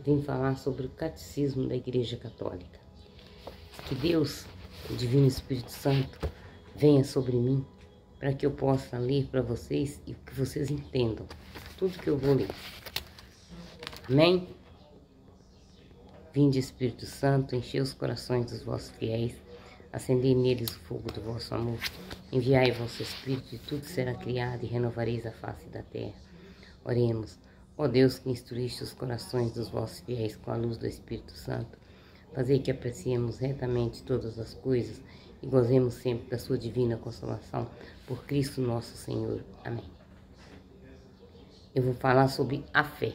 vim falar sobre o Catecismo da Igreja Católica. Que Deus, o Divino Espírito Santo, venha sobre mim para que eu possa ler para vocês e que vocês entendam tudo que eu vou ler. Amém? Vinde, Espírito Santo, enchei os corações dos vossos fiéis, acendei neles o fogo do vosso amor. Enviai o vosso Espírito e tudo será criado e renovareis a face da terra. Oremos. Ó Deus, que instruíste os corações dos vossos fiéis com a luz do Espírito Santo, fazei que apreciemos retamente todas as coisas e gozemos sempre da sua divina consolação, por Cristo nosso Senhor. Amém. Eu vou falar sobre a fé.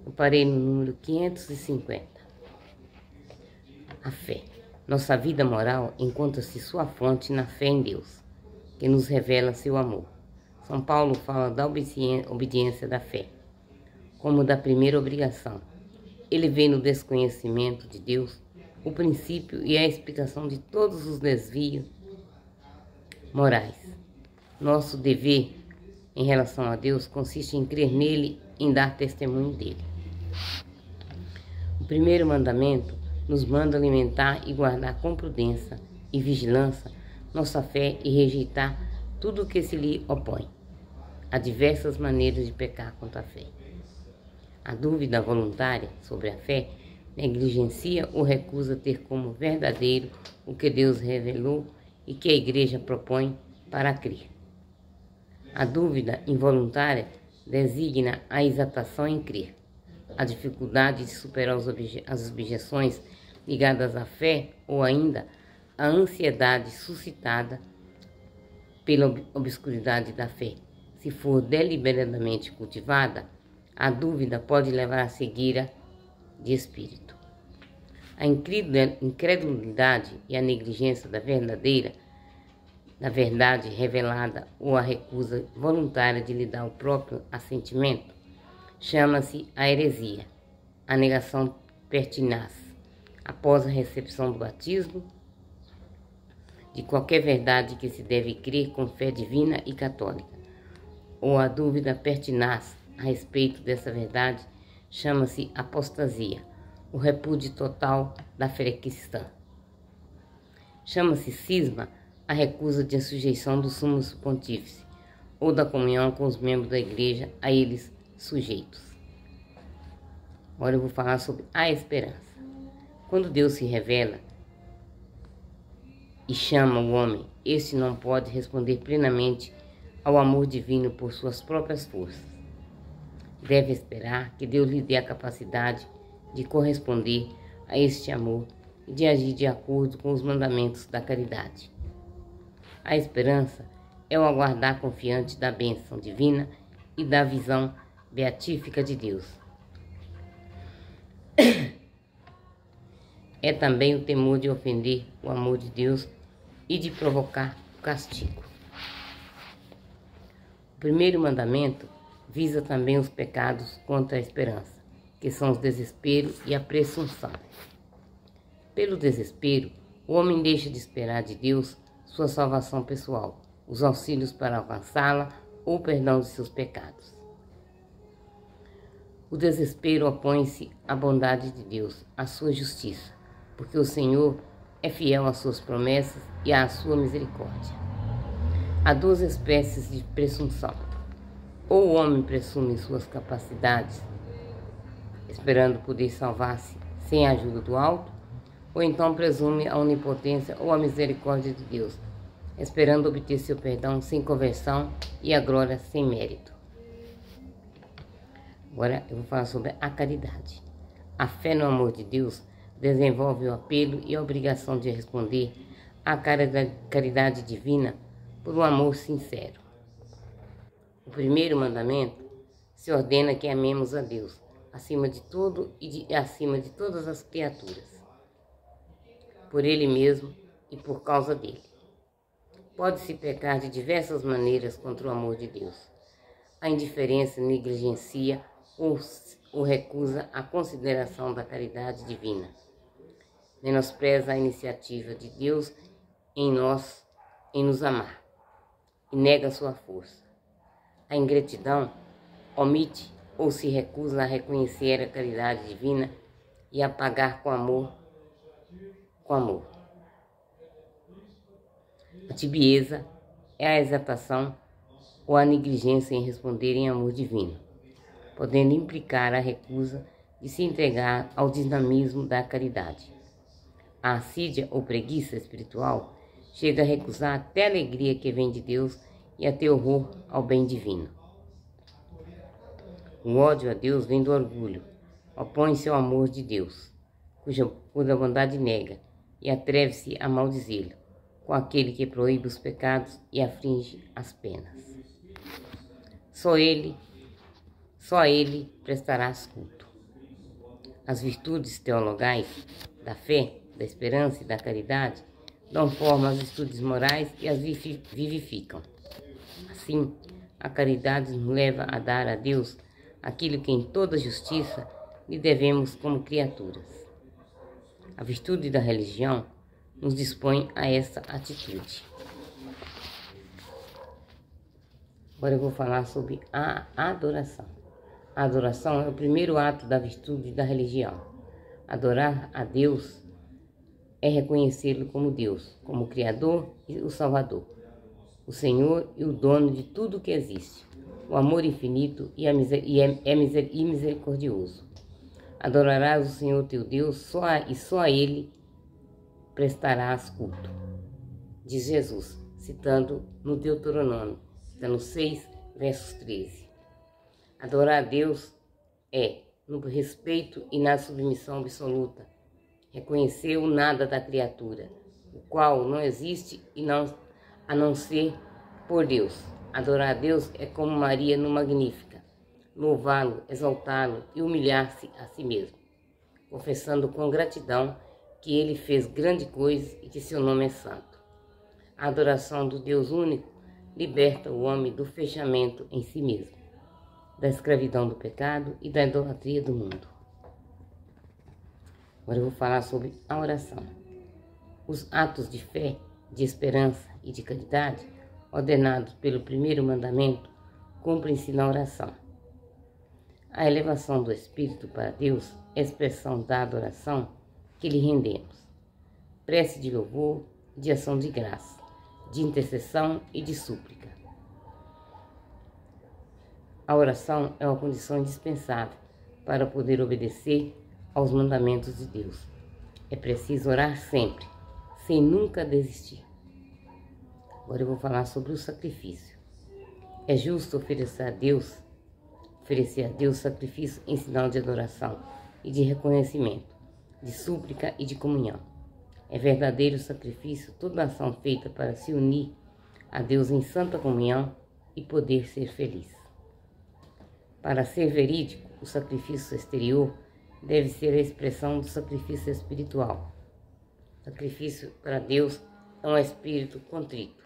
Eu parei no número 550. A fé. Nossa vida moral encontra-se sua fonte na fé em Deus, que nos revela seu amor. São Paulo fala da obediência da fé, como da primeira obrigação. Ele vê no desconhecimento de Deus o princípio e a explicação de todos os desvios morais. Nosso dever em relação a Deus consiste em crer nele, em dar testemunho dele. O primeiro mandamento nos manda alimentar e guardar com prudência e vigilância nossa fé e rejeitar tudo o que se lhe opõe. Há diversas maneiras de pecar contra a fé. A dúvida voluntária sobre a fé negligencia ou recusa ter como verdadeiro o que Deus revelou e que a Igreja propõe para crer. A dúvida involuntária designa a exaltação em crer, a dificuldade de superar as objeções ligadas à fé ou ainda a ansiedade suscitada pela obscuridade da fé. Se for deliberadamente cultivada, a dúvida pode levar à cegueira de espírito. A incredulidade e a negligência da verdade revelada ou a recusa voluntária de lhe dar o próprio assentimento chama-se a heresia, a negação pertinaz, após a recepção do batismo, de qualquer verdade que se deve crer com fé divina e católica, ou a dúvida pertinaz a respeito dessa verdade chama-se apostasia, o repúdio total da fé cristã. Chama-se cisma a recusa de sujeição do sumo pontífice ou da comunhão com os membros da igreja a eles sujeitos. Agora eu vou falar sobre a esperança. Quando Deus se revela e chama o homem, este não pode responder plenamente ao amor divino por suas próprias forças. Deve esperar que Deus lhe dê a capacidade de corresponder a este amor e de agir de acordo com os mandamentos da caridade. A esperança é o aguardar confiante da bênção divina e da visão beatífica de Deus. É também o temor de ofender o amor de Deus e de provocar o castigo. O primeiro mandamento visa também os pecados contra a esperança, que são os desespero e a presunção. Pelo desespero, o homem deixa de esperar de Deus sua salvação pessoal, os auxílios para alcançá-la ou o perdão de seus pecados. O desespero opõe-se à bondade de Deus, à sua justiça, porque o Senhor é fiel às suas promessas e à sua misericórdia. Há duas espécies de presunção. Ou o homem presume suas capacidades, esperando poder salvar-se sem a ajuda do alto, ou então presume a onipotência ou a misericórdia de Deus, esperando obter seu perdão sem conversão e a glória sem mérito. Agora eu vou falar sobre a caridade. A fé no amor de Deus desenvolve o apelo e a obrigação de responder à caridade divina por um amor sincero. O primeiro mandamento se ordena que amemos a Deus, acima de tudo e acima de todas as criaturas, por Ele mesmo e por causa dele. Pode-se pecar de diversas maneiras contra o amor de Deus. A indiferença negligencia ou recusa a consideração da caridade divina. Menospreza a iniciativa de Deus em nos amar e nega sua força. A ingratidão omite ou se recusa a reconhecer a caridade divina e a pagar com amor. A tibieza é a exaltação ou a negligência em responder em amor divino, podendo implicar a recusa de se entregar ao dinamismo da caridade. A assídia ou preguiça espiritual chega a recusar até a alegria que vem de Deus e a ter horror ao bem divino. O ódio a Deus vem do orgulho, opõe-se ao amor de Deus, cuja bondade nega, e atreve-se a maldizê-lo, com aquele que proíbe os pecados e aflige as penas. Só a ele prestarás culto. As virtudes teologais da fé, da esperança e da caridade dão forma às virtudes morais e as vivificam. Assim, a caridade nos leva a dar a Deus aquilo que em toda justiça lhe devemos como criaturas. A virtude da religião nos dispõe a essa atitude. Agora eu vou falar sobre a adoração. A adoração é o primeiro ato da virtude da religião. Adorar a Deus é reconhecê-lo como Deus, como Criador e o Salvador, o Senhor e o dono de tudo que existe, o amor infinito e misericordioso. Adorarás o Senhor teu Deus só a Ele prestarás culto. Diz Jesus, citando no Deuteronômio, no 6, versos 13. Adorar a Deus é, no respeito e na submissão absoluta, reconhecer o nada da criatura, o qual não existe a não ser por Deus. Adorar a Deus é como Maria no Magnífica, louvá-lo, exaltá-lo e humilhar-se a si mesmo, confessando com gratidão que ele fez grande coisa e que seu nome é santo. A adoração do Deus único liberta o homem do fechamento em si mesmo, da escravidão do pecado e da idolatria do mundo. Agora eu vou falar sobre a oração. Os atos de fé, de esperança e de caridade, ordenados pelo primeiro mandamento, cumprem-se na oração. A elevação do Espírito para Deus é expressão da adoração que lhe rendemos. Prece de louvor, de ação de graça, de intercessão e de súplica. A oração é uma condição indispensável para poder obedecer aos mandamentos de Deus. É preciso orar sempre, sem nunca desistir. Agora eu vou falar sobre o sacrifício. É justo oferecer a Deus sacrifício em sinal de adoração e de reconhecimento, de súplica e de comunhão. É verdadeiro sacrifício toda ação feita para se unir a Deus em santa comunhão e poder ser feliz. Para ser verídico, o sacrifício exterior deve ser a expressão do sacrifício espiritual. O sacrifício para Deus é um espírito contrito.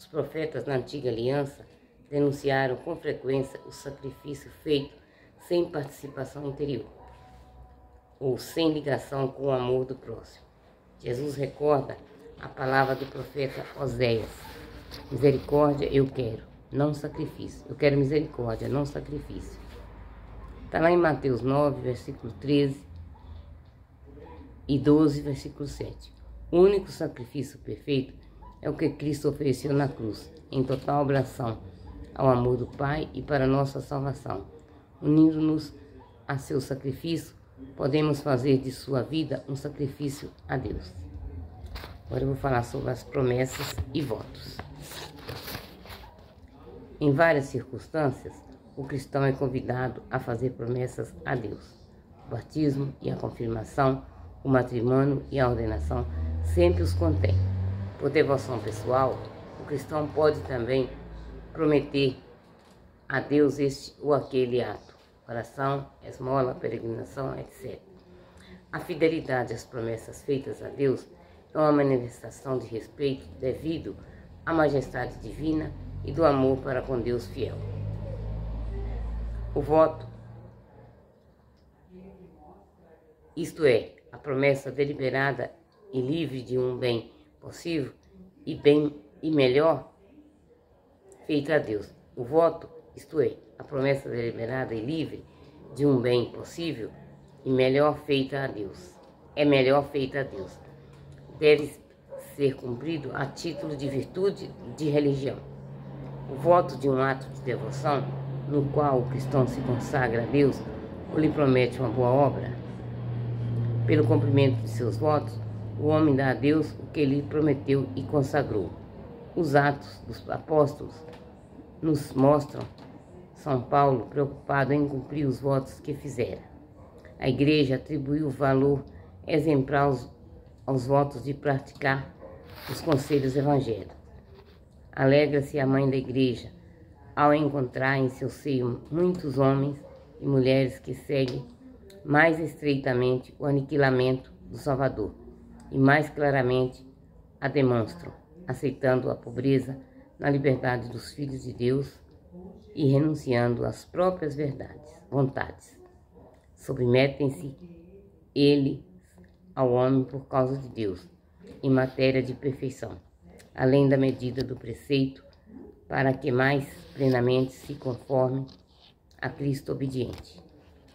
Os profetas na antiga aliança denunciaram com frequência o sacrifício feito sem participação interior ou sem ligação com o amor do próximo. Jesus recorda a palavra do profeta Oséias: misericórdia eu quero, não sacrifício. Eu quero misericórdia, não sacrifício. Está lá em Mateus 9, versículo 13 e 12, versículo 7. O único sacrifício perfeito é o que Cristo ofereceu na cruz, em total oblação ao amor do Pai e para nossa salvação. Unindo-nos a seu sacrifício, podemos fazer de sua vida um sacrifício a Deus. Agora eu vou falar sobre as promessas e votos. Em várias circunstâncias, o cristão é convidado a fazer promessas a Deus. O batismo e a confirmação, o matrimônio e a ordenação sempre os contém. Por devoção pessoal, o cristão pode também prometer a Deus este ou aquele ato: oração, esmola, peregrinação, etc. A fidelidade às promessas feitas a Deus é uma manifestação de respeito devido à majestade divina e do amor para com Deus fiel. O voto, isto é, a promessa deliberada e livre de um bem possível e melhor feita a Deus. O voto, isto é, a promessa deliberada e livre de um bem possível e melhor feita a Deus. É melhor feita a Deus. Deve ser cumprido a título de virtude de religião. O voto de um ato de devoção, no qual o cristão se consagra a Deus ou lhe promete uma boa obra. Pelo cumprimento de seus votos, o homem dá a Deus o que lhe prometeu e consagrou. Os Atos dos Apóstolos nos mostram São Paulo preocupado em cumprir os votos que fizera. A Igreja atribuiu valor exemplar aos votos de praticar os conselhos evangélicos. Alegra-se a mãe da Igreja ao encontrar em seu seio muitos homens e mulheres que seguem mais estreitamente o aniquilamento do Salvador e mais claramente a demonstram, aceitando a pobreza na liberdade dos filhos de Deus e renunciando às próprias vontades. Submetem-se ele ao homem por causa de Deus, em matéria de perfeição, além da medida do preceito, para que mais plenamente se conforme a Cristo obediente.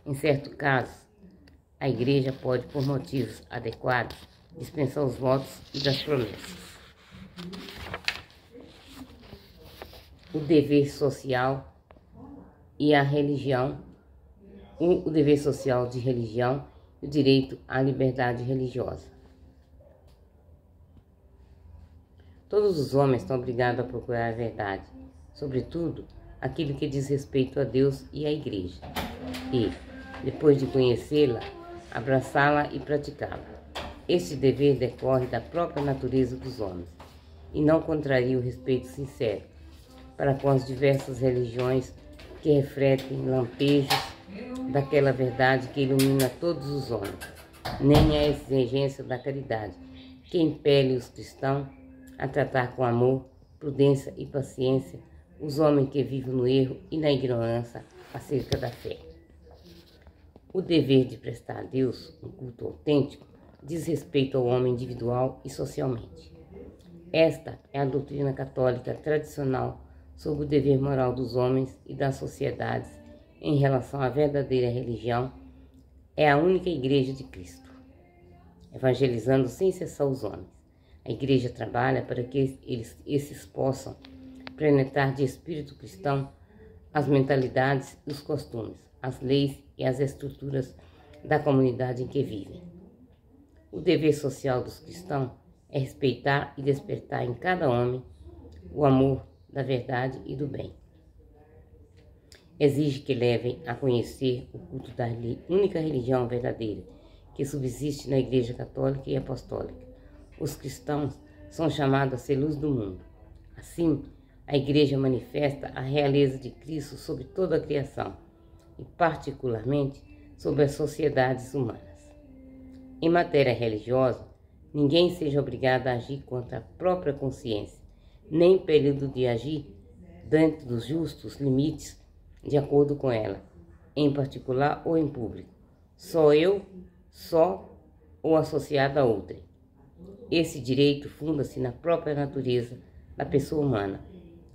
Em certo caso, a Igreja pode, por motivos adequados, dispensar os votos e das promessas. O dever social e a religião, o dever social de religião e o direito à liberdade religiosa. Todos os homens estão obrigados a procurar a verdade, sobretudo aquilo que diz respeito a Deus e à Igreja, e, depois de conhecê-la, abraçá-la e praticá-la. Este dever decorre da própria natureza dos homens e não contraria o respeito sincero para com as diversas religiões que refletem lampejos daquela verdade que ilumina todos os homens, nem a exigência da caridade, que impele os cristãos a tratar com amor, prudência e paciência os homens que vivem no erro e na ignorância acerca da fé. O dever de prestar a Deus um culto autêntico diz respeito ao homem individual e socialmente. Esta é a doutrina católica tradicional sobre o dever moral dos homens e das sociedades em relação à verdadeira religião. É a única Igreja de Cristo, evangelizando sem cessar os homens. A Igreja trabalha para que esses possam penetrar de espírito cristão as mentalidades e os costumes, as leis e as estruturas da comunidade em que vivem. O dever social dos cristãos é respeitar e despertar em cada homem o amor da verdade e do bem. Exige que levem a conhecer o culto da única religião verdadeira que subsiste na Igreja Católica e Apostólica. Os cristãos são chamados a ser luz do mundo. Assim, a Igreja manifesta a realeza de Cristo sobre toda a criação e, particularmente, sobre as sociedades humanas. Em matéria religiosa, ninguém seja obrigado a agir contra a própria consciência, nem impelido de agir dentro dos justos limites de acordo com ela, em particular ou em público, só ou associado a outrem. Esse direito funda-se na própria natureza da pessoa humana,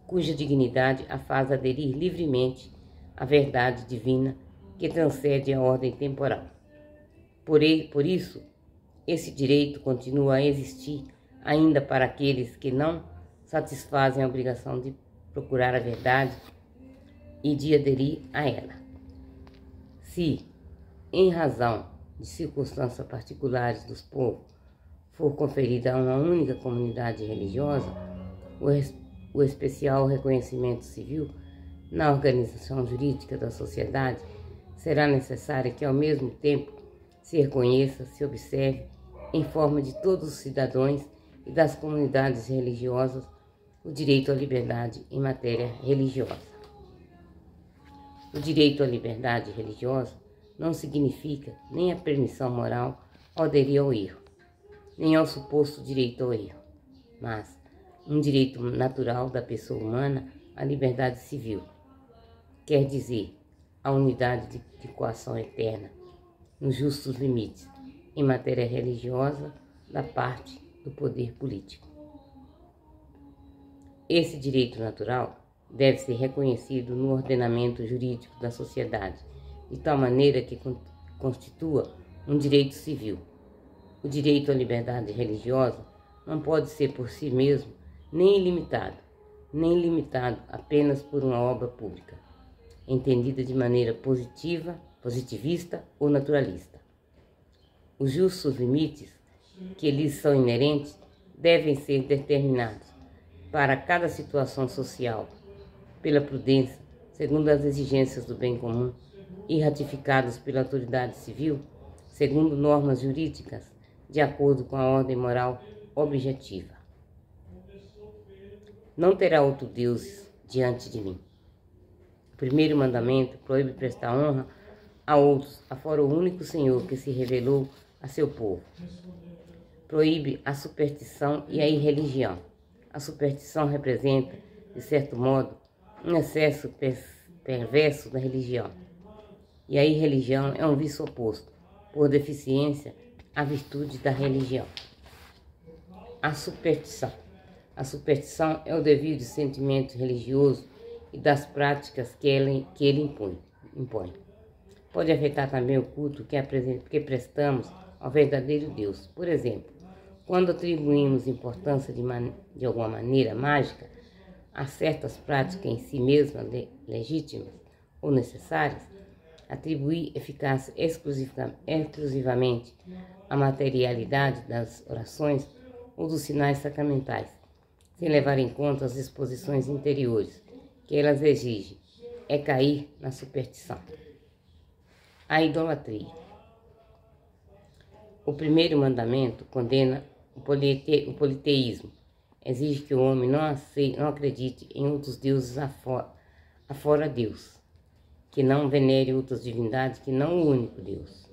cuja dignidade a faz aderir livremente à verdade divina que transcende a ordem temporal. Por isso, esse direito continua a existir ainda para aqueles que não satisfazem a obrigação de procurar a verdade e de aderir a ela. Se, em razão de circunstâncias particulares dos povos, for conferida a uma única comunidade religiosa, o especial reconhecimento civil na organização jurídica da sociedade, será necessário que, ao mesmo tempo, se reconheça, se observe, em forma de todos os cidadãos e das comunidades religiosas, o direito à liberdade em matéria religiosa. O direito à liberdade religiosa não significa nem a permissão moral ao aderir ao erro, nem ao suposto direito ao erro, mas um direito natural da pessoa humana à liberdade civil, quer dizer, a unidade de coação eterna, nos justos limites, em matéria religiosa, da parte do poder político. Esse direito natural deve ser reconhecido no ordenamento jurídico da sociedade, de tal maneira que constitua um direito civil. O direito à liberdade religiosa não pode ser por si mesmo nem ilimitado, nem limitado apenas por uma obra pública, entendida de maneira positivista ou naturalista. Os justos limites que lhes são inerentes devem ser determinados para cada situação social pela prudência, segundo as exigências do bem comum, e ratificados pela autoridade civil, segundo normas jurídicas, de acordo com a ordem moral objetiva. Não terá outro Deus diante de mim. O primeiro mandamento proíbe prestar honra a outros, afora o único Senhor que se revelou a seu povo. Proíbe a superstição e a irreligião. A superstição representa, de certo modo, um excesso perverso da religião. E a irreligião é um vício oposto, por deficiência, à virtude da religião. A superstição. A superstição é o devido sentimento religioso e das práticas que ele impõe. Pode afetar também o culto que prestamos ao verdadeiro Deus. Por exemplo, quando atribuímos importância de alguma maneira mágica a certas práticas em si mesmas legítimas ou necessárias, atribuir eficácia exclusivamente à materialidade das orações ou dos sinais sacramentais, sem levar em conta as disposições interiores que elas exigem, é cair na superstição. A idolatria. O primeiro mandamento condena o politeísmo, exige que o homem não acredite em outros deuses afora Deus, que não venere outras divindades que não o único Deus.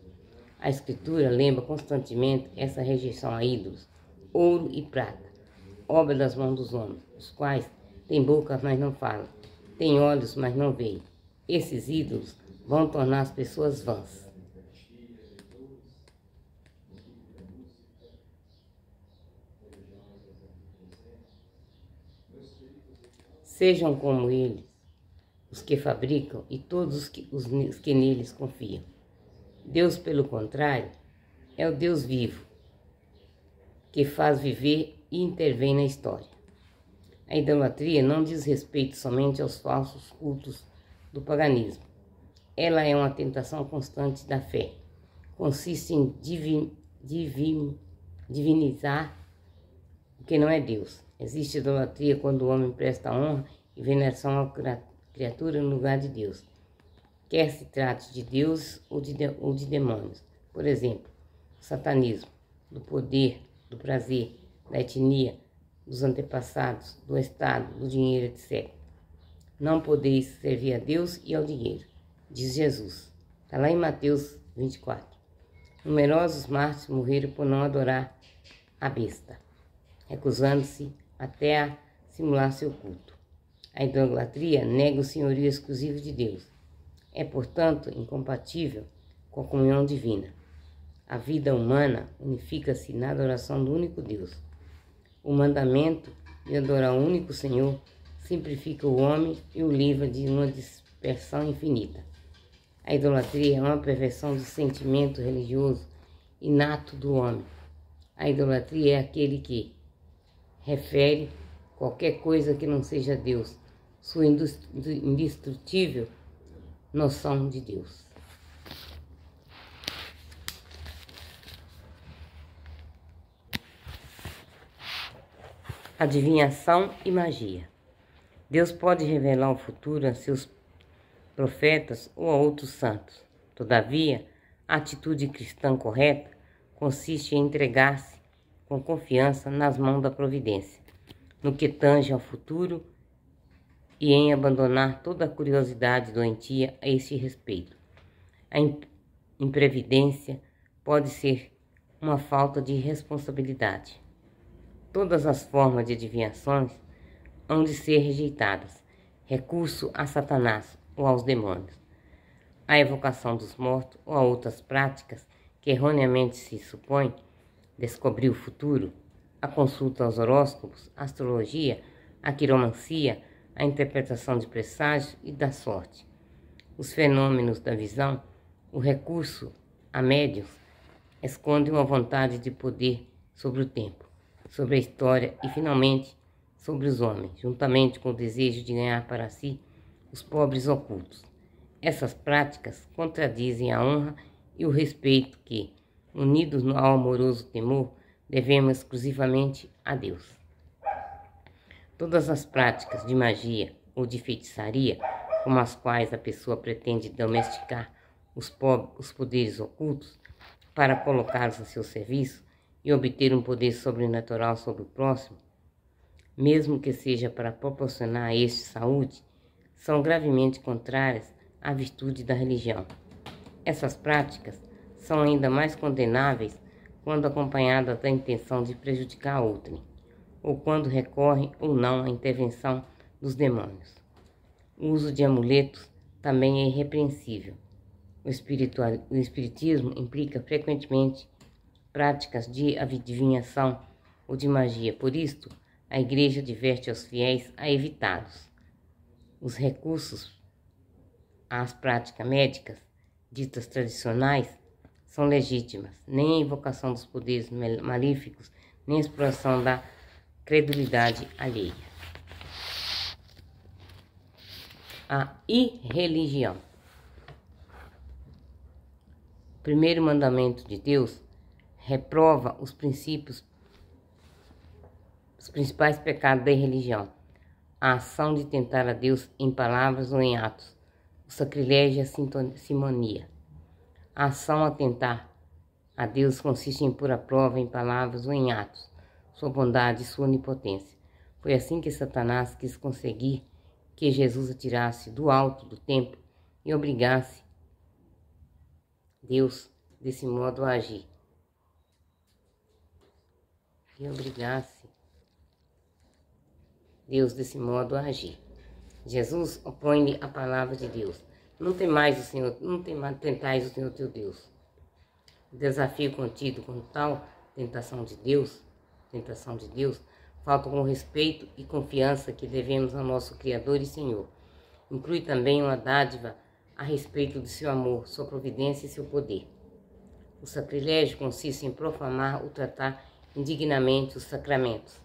A Escritura lembra constantemente essa rejeição a ídolos, ouro e prata, obra das mãos dos homens, os quais têm boca, mas não falam, têm olhos, mas não veem. Esses ídolos vão tornar as pessoas vãs. Sejam como eles, os que fabricam e todos os que neles confiam. Deus, pelo contrário, é o Deus vivo, que faz viver e intervém na história. A idolatria não diz respeito somente aos falsos cultos do paganismo. Ela é uma tentação constante da fé. Consiste em divinizar o que não é Deus. Existe idolatria quando o homem presta honra e veneração à criatura no lugar de Deus, quer se trate de Deus ou de demônios. Por exemplo, o satanismo, do poder, do prazer, da etnia, dos antepassados, do Estado, do dinheiro, etc. Não podeis servir a Deus e ao dinheiro, diz Jesus. Está lá em Mateus 24. Numerosos mártires morreram por não adorar a besta, recusando-se até a simular seu culto. A idolatria nega o senhorio exclusivo de Deus. É, portanto, incompatível com a comunhão divina. A vida humana unifica-se na adoração do único Deus. O mandamento de adorar o único Senhor simplifica o homem e o livra de uma dispersão infinita. A idolatria é uma perversão do sentimento religioso inato do homem. A idolatria é aquele que refere qualquer coisa que não seja Deus, sua indestrutível noção de Deus. Adivinhação e magia. Deus pode revelar o futuro a seus profetas ou a outros santos. Todavia, a atitude cristã correta consiste em entregar-se com confiança nas mãos da providência, no que tange ao futuro, e em abandonar toda a curiosidade doentia a este respeito. A imprevidência pode ser uma falta de responsabilidade. Todas as formas de adivinhações hão de ser rejeitadas, recurso a Satanás ou aos demônios, a evocação dos mortos ou a outras práticas que erroneamente se supõe descobrir o futuro, a consulta aos horóscopos, a astrologia, a quiromancia, a interpretação de presságios e da sorte, os fenômenos da visão, o recurso a médiuns, esconde uma vontade de poder sobre o tempo, sobre a história e, finalmente, sobre os homens, juntamente com o desejo de ganhar para si os pobres ocultos. Essas práticas contradizem a honra e o respeito que, unidos ao amoroso temor, devemos exclusivamente a Deus. Todas as práticas de magia ou de feitiçaria, com as quais a pessoa pretende domesticar os poderes ocultos para colocá-los a seu serviço e obter um poder sobrenatural sobre o próximo, mesmo que seja para proporcionar a este saúde, são gravemente contrárias à virtude da religião. Essas práticas são ainda mais condenáveis quando acompanhadas da intenção de prejudicar outrem, ou quando recorrem ou não à intervenção dos demônios. O uso de amuletos também é irrepreensível. O espiritismo implica frequentemente práticas de adivinhação ou de magia, por isto, a Igreja adverte aos fiéis a evitá-los. Os recursos às práticas médicas, ditas tradicionais, são legítimas, nem a invocação dos poderes malíficos, nem a exploração da credulidade alheia. A irreligião. O primeiro mandamento de Deus reprova os principais pecados da irreligião: a ação de tentar a Deus em palavras ou em atos, o sacrilégio e a simonia. A ação a tentar a Deus consiste em pôr à prova em palavras ou em atos sua bondade e sua onipotência. Foi assim que Satanás quis conseguir que Jesus atirasse do alto do templo e obrigasse Deus desse modo a agir. Jesus opõe-lhe a palavra de Deus. Não tentais o Senhor teu Deus. O desafio contido com tal tentação de Deus, falta com o respeito e confiança que devemos ao nosso Criador e Senhor. Inclui também uma dádiva a respeito do seu amor, sua providência e seu poder. O sacrilégio consiste em profanar ou tratar indignamente os sacramentos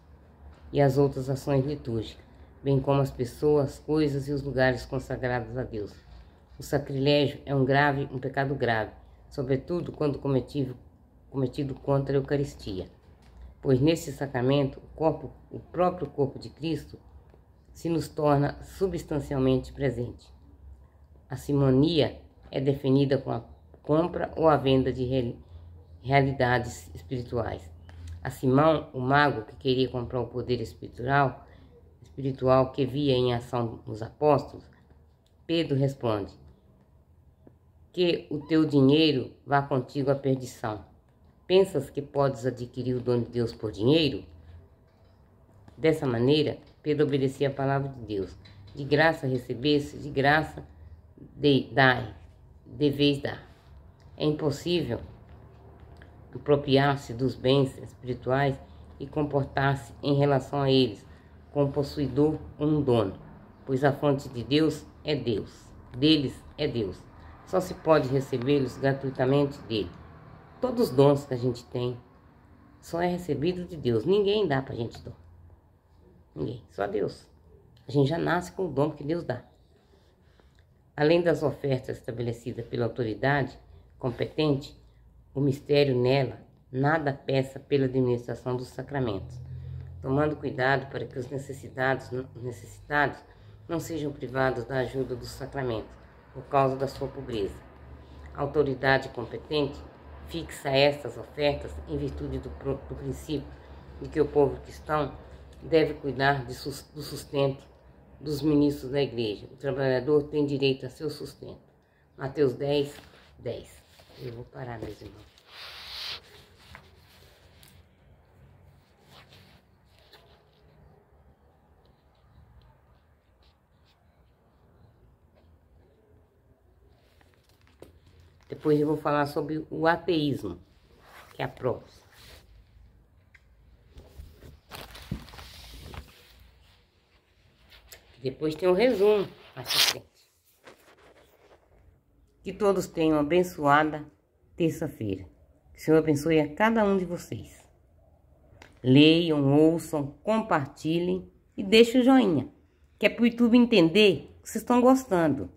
e as outras ações litúrgicas, bem como as pessoas, coisas e os lugares consagrados a Deus. O sacrilégio é um pecado grave, sobretudo quando cometido contra a Eucaristia, pois nesse sacramento o próprio corpo de Cristo se nos torna substancialmente presente. A simonia é definida com a compra ou a venda de realidades espirituais. A Simão, o mago que queria comprar o poder espiritual que via em ação nos apóstolos, Pedro responde: que o teu dinheiro vá contigo à perdição. Pensas que podes adquirir o dom de Deus por dinheiro? Dessa maneira, Pedro obedecia a palavra de Deus. De graça recebesse, de graça deveis dar. É impossível apropriar-se dos bens espirituais e comportar-se em relação a eles como possuidor ou um dono, pois a fonte de Deus é Deus, deles é Deus. Só se pode recebê-los gratuitamente dele. Todos os dons que a gente tem só é recebido de Deus. Ninguém dá pra gente dom. Ninguém, só Deus. A gente já nasce com o dom que Deus dá. Além das ofertas estabelecidas pela autoridade competente, o mistério nela nada peça pela administração dos sacramentos, tomando cuidado para que os necessitados não sejam privados da ajuda dos sacramentos por causa da sua pobreza. A autoridade competente fixa estas ofertas em virtude do princípio de que o povo cristão deve cuidar do sustento dos ministros da igreja. O trabalhador tem direito a seu sustento. Mateus 10, 10. Eu vou parar, meus irmãos. Depois eu vou falar sobre o ateísmo, que é a próxima. Depois tem um resumo mais pra frente. Que todos tenham uma abençoada terça-feira. Que o Senhor abençoe a cada um de vocês. Leiam, ouçam, compartilhem e deixem o joinha. Que é pro YouTube entender que vocês estão gostando.